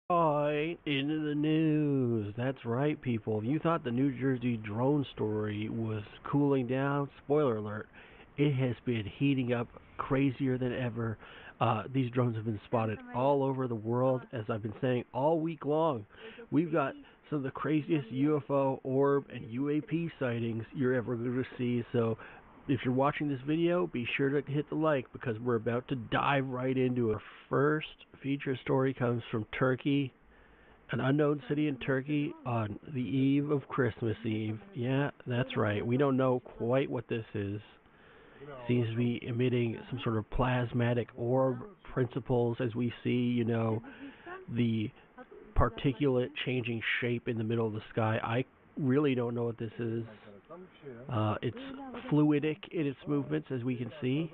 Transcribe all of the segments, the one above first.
Right into the news. That's right, people. If you thought the New Jersey drone story was cooling down, spoiler alert, it has been heating up crazier than ever. These drones have been spotted all over the world, as I've been saying all week long. We've got some of the craziest UFO, orb, and UAP sightings you're ever going to see. So if you're watching this video, be sure to hit the like because we're about to dive right into it. Our first feature story comes from Turkey, an unknown city in Turkey on the eve of Christmas Eve. Yeah, that's right. We don't know quite what this is. Seems to be emitting some sort of plasmatic orb principles as we see, the particulate changing shape in the middle of the sky. I really don't know what this is. It's fluidic in its movements, as we can see.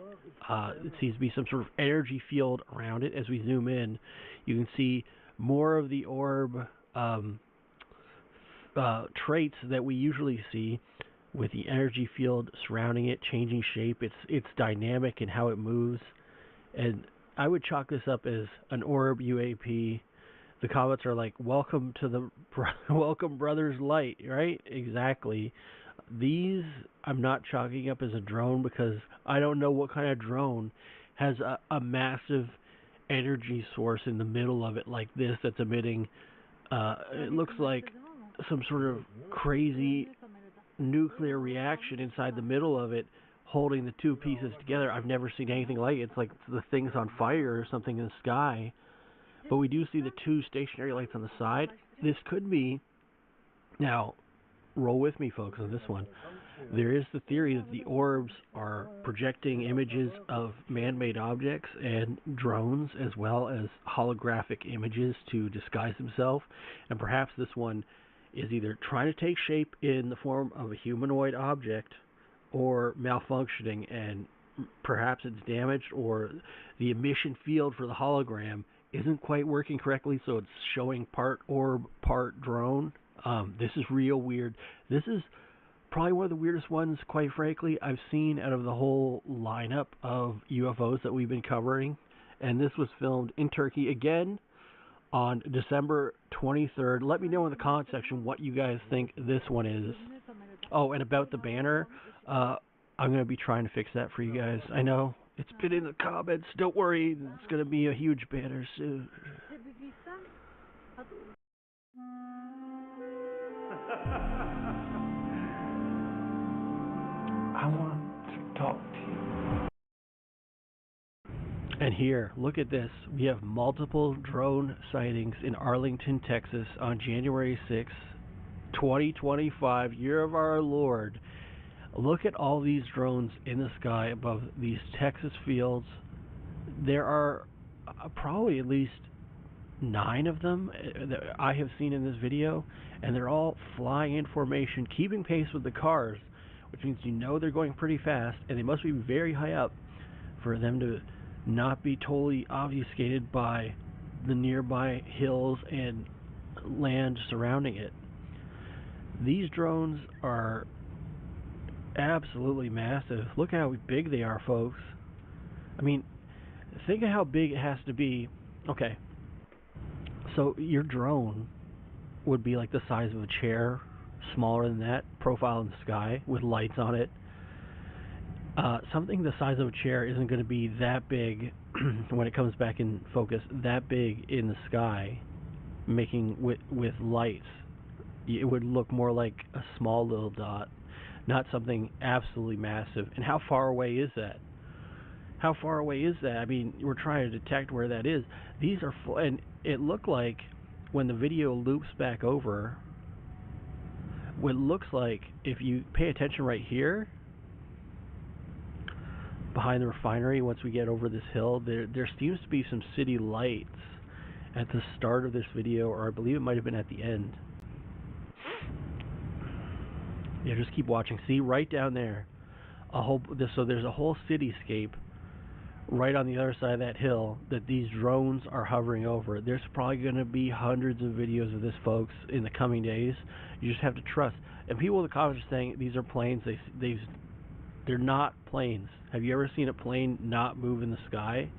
It seems to be some sort of energy field around it. As we zoom in, you can see more of the orb traits that we usually see, with the energy field surrounding it, changing shape. It's dynamic in how it moves, and I would chalk this up as an orb UAP. The comments are like, "Welcome to the welcome, brothers light." Right? Exactly. These I'm not chalking up as a drone because I don't know what kind of drone has a massive energy source in the middle of it like this that's emitting. It looks like some sort of crazy nuclear reaction inside the middle of it, holding the two pieces together. I've never seen anything like it. It's like the thing's on fire or something in the sky. But we do see the two stationary lights on the side. This could be, now, roll with me, folks, on this one. There is the theory that the orbs are projecting images of man-made objects and drones, as well as holographic images to disguise themselves. And perhaps this one is either trying to take shape in the form of a humanoid object or malfunctioning, and perhaps it's damaged, or the emission field for the hologram isn't quite working correctly, so it's showing part orb, part drone. This is real weird. This is probably one of the weirdest ones, quite frankly, I've seen out of the whole lineup of UFOs that we've been covering. And this was filmed in Turkey again on December 23rd. Let me know in the comment section what you guys think this one is. Oh, and about the banner, I'm going to be trying to fix that for you guys. I know it's been in the comments. Don't worry, it's going to be a huge banner soon. I want to talk to you. And here, look at this. We have multiple drone sightings in Arlington, Texas on January 6th, 2025, year of our Lord. Look at all these drones in the sky above these Texas fields. There are probably at least 9 of them that I have seen in this video, and they're all flying in formation, keeping pace with the cars, which means they're going pretty fast, and they must be very high up for them to not be totally obfuscated by the nearby hills and land surrounding it. These drones are absolutely massive. Look how big they are, folks. I mean, think of how big it has to be. Okay, so your drone would be like the size of a chair, smaller than that, profile in the sky with lights on it. Something the size of a chair isn't going to be that big when it comes back in focus, that big in the sky, making with lights. It would look more like a small little dot, not something absolutely massive. And how far away is that? How far away is that? I mean, we're trying to detect where that is. These are and it looked like when the video loops back over, what looks like, if you pay attention right here, behind the refinery, once we get over this hill, there seems to be some city lights at the start of this video, or I believe it might have been at the end. Yeah, just keep watching. See, right down there, so there's a whole cityscape right on the other side of that hill that these drones are hovering over. There's probably going to be hundreds of videos of this, folks, in the coming days. You just have to trust. And people in the comments are saying these are planes. They're not planes. Have you ever seen a plane not move in the sky?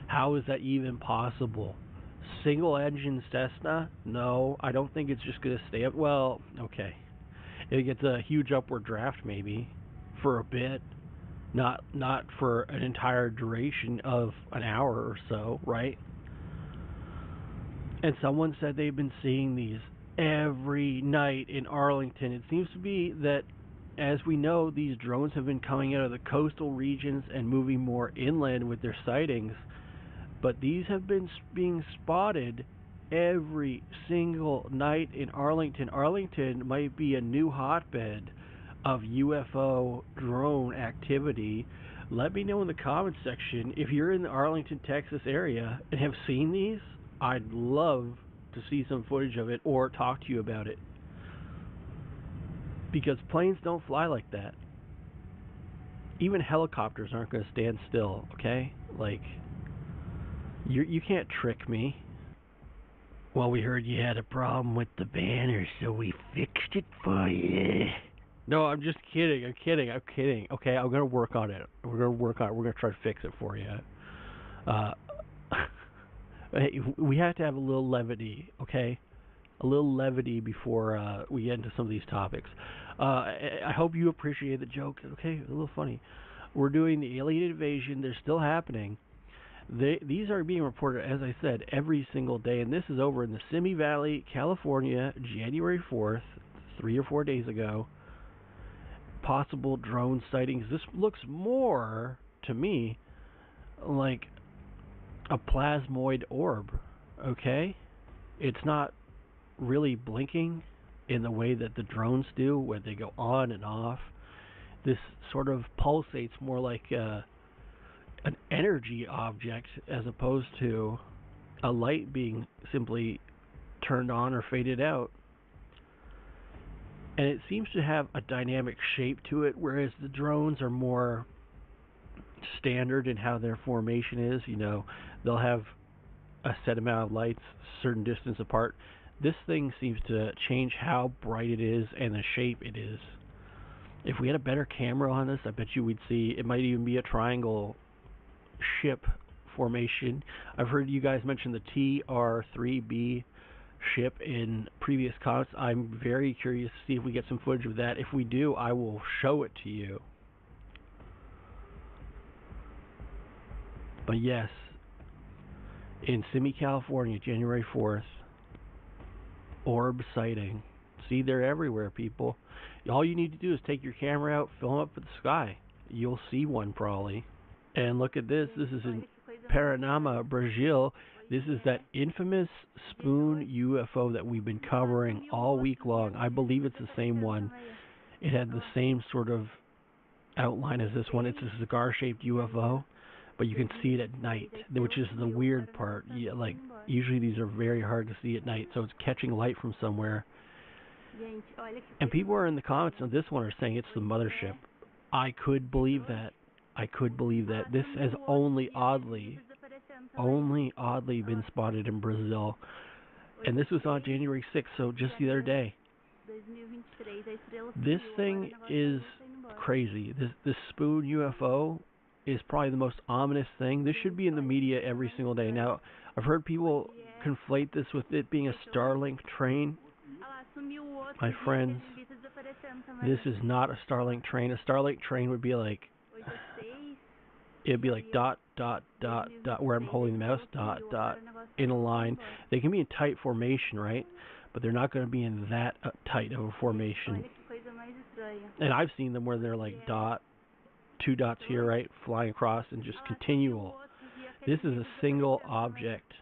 How is that even possible? single engine Cessna? No, I don't think it's just going to stay up. Well, okay. It gets a huge upward draft maybe for a bit, not for an entire duration of an hour or so, right? And someone said they've been seeing these every night in Arlington. It seems to be that, as we know, these drones have been coming out of the coastal regions and moving more inland with their sightings. But these have been being spotted every single night in Arlington. Arlington might be a new hotbed of UFO drone activity. Let me know in the comments section if you're in the Arlington, Texas area and have seen these. I'd love to see some footage of it or talk to you about it. Because planes don't fly like that. Even helicopters aren't going to stand still, okay? Like, you can't trick me. Well, we heard you had a problem with the banner, so we fixed it for you. No, I'm just kidding. I'm kidding. Okay, I'm going to work on it. We're going to try to fix it for you. We have to have a little levity, okay? A little levity before we get into some of these topics. I hope you appreciate the joke, okay? A little funny. We're doing the alien invasion. They're still happening. These are being reported, as I said, every single day, and this is over in the Simi Valley, California, January 4th, 3 or 4 days ago. Possible drone sightings. This looks more, to me, like a plasmoid orb, okay? It's not really blinking in the way that the drones do, where they go on and off. This sort of pulsates more like an energy object as opposed to a light being simply turned on or faded out. And it seems to have a dynamic shape to it, whereas the drones are more standard in how their formation is. You know, they'll have a set amount of lights, certain distance apart. This thing seems to change how bright it is and the shape it is. If we had a better camera on this, I bet you we'd see it might even be a triangle ship formation. I've heard you guys mention the TR-3B ship in previous comments. I'm very curious to see if we get some footage of that. If we do, I will show it to you. But yes, in Simi, California, January 4th, orb sighting. See, they're everywhere, people. All you need to do is take your camera out, film up at the sky. You'll see one probably. And look at this. This is in Paranama, Brazil. This is that infamous spoon UFO that we've been covering all week long. I believe it's the same one. It had the same sort of outline as this one. It's a cigar-shaped UFO, but you can see it at night, which is the weird part. Yeah, like, usually these are very hard to see at night, so it's catching light from somewhere. And people are in the comments on this one are saying it's the mothership. I could believe that. This has only oddly been spotted in Brazil. And this was on January 6th, so just the other day. This thing is crazy. This spoon UFO is probably the most ominous thing. This should be in the media every single day. Now, I've heard people conflate this with it being a Starlink train. My friends, this is not a Starlink train. A Starlink train would be like, it'd be like dot, dot, dot, dot, where I'm holding the mouse, dot, dot, in a line. They can be in tight formation, right? But they're not going to be in that tight of a formation. And I've seen them where they're like dot, 2 dots here, right, flying across and just continual. This is a single object.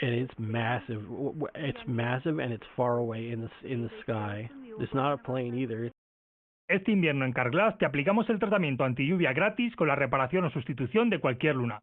And it's massive. It's massive and it's far away in the sky. It's not a plane either. Este invierno en Carglass te aplicamos el tratamiento anti-lluvia gratis con la reparación o sustitución de cualquier luna.